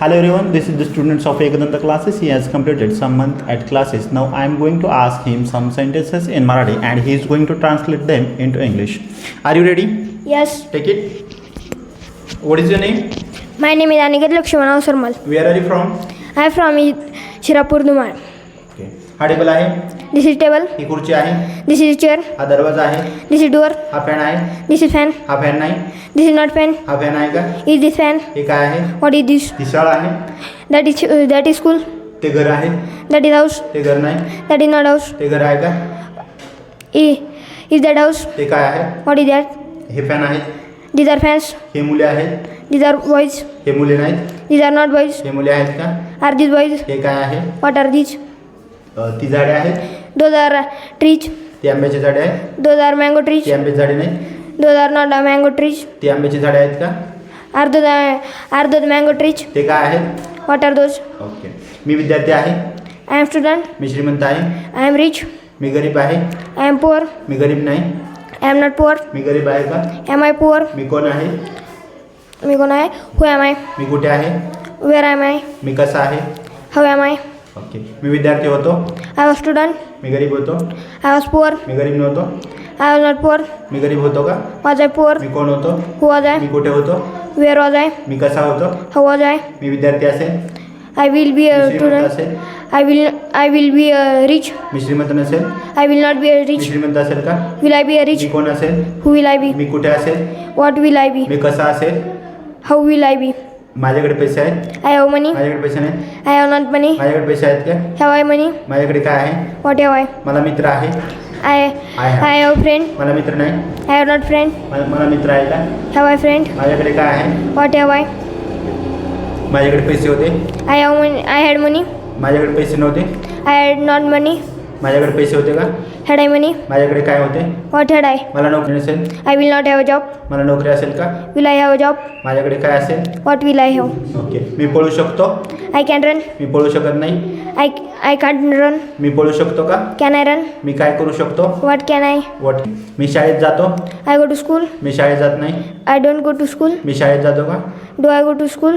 Hello everyone, this is the students of Ekadanta classes. He has completed some month at classes. Now I am going to ask him some sentences in Marathi and he is going to translate them into English. Are you ready? Yes, Take it. What is your name? my name is Aniket Lakshmana Sarmal. Where are you from? I am from Shirapur Dumal. Okay. हा table आहे, This is table. ही खुर्ची आहे, This is chair. हा दरवाजा आहे, This is door. हा fan आहे, This is fan. हा फॅन नाही, This is not fan. हा फॅन आहे का? Is this fan? हे काय आहे? What is this? ही शाळा आहे, That is school. ते घर आहे, That is house. ते घर नाही, That is not house. ते घर आहे का? Is that house? ते काय आहे? What is that? हे फॅन आहेत, These are fans. हे मुले आहेत, These are boys. हे मुले नाहीत, These are not boys. हे मुले आहेत का? Are these boys? हे काय आहे? What are these? ती झाडे आहेत, Those are trees. ती आंब्याची झाडे आहेत, Those are mango trees. ती आंब्याची झाडे नाहीत, Those are not mango trees. ती आंब्याची झाडे आहेत का? Are those mango trees? ते काय आहेत? What are those? ओके. मी विद्यार्थी आहे, I am student. मी श्रीमंत आहे, I am rich. मी गरीब आहे, I am poor. मी गरीब नाही, I am not poor. मी गरीब आहे का? Am I poor? मी कोण आहे? मी कोण आहे? Who am I? मी कुठे आहे? Where am I? मी कसा आहे? How am I? ओके. मी विद्यार्थी होतो, I was student. मी गरीब होतो, I was poor. मी गरीब नव्हतो, I was not poor. मी गरीब होतो का? Was I poor? मी कोण होतो? Who was I? मी कुठे होतो? Where was I? मी कसा होतो? How was I? मी विद्यार्थी असेल, I will be a मी श्रीमंत student. असेल, I will be rich. मी श्रीमंत नसेल, I will not be me rich. श्रीमंत असेल का? Will I be me rich? कोण असेल? Who will I be? मी कुठे असेल? What will I be? मी कसा असेल? How will I be? माझ्याकडे पैसे आहेत, I have money. माझ्याकडे पैसे नाहीत, I have not money. माझ्याकडे पैसे आहेत का? Have I money? माझ्याकडे काय आहे? What have I? मला मित्र आहे, I have friend. मला मित्र नाही, I have not friend. मला मित्र आहे का? Have I friend? माझ्याकडे काय आहे? What have I? माझ्याकडे पैसे होते, I have money. I had money. माझ्याकडे पैसे नव्हते, I had not money. माझ्याकडे पैसे होते का? Had I money? माझ्याकडे काय होते? What had I? मला नोकरी नसेल, I will not have a job. मला नोकरी असेल का? Will I have a job? माझ्याकडे काय असेल? What will I have? Okay. मी पळू शकतो, I can run. मी पळू शकत नाही, I can't run. मी पळू शकतो का? Can I run? मी काय करू शकतो? What can I? वॉट. मी शाळेत जातो, I go to school. मी शाळेत जात नाही, I don't go to school. मी शाळेत जातो का? Do I go to school?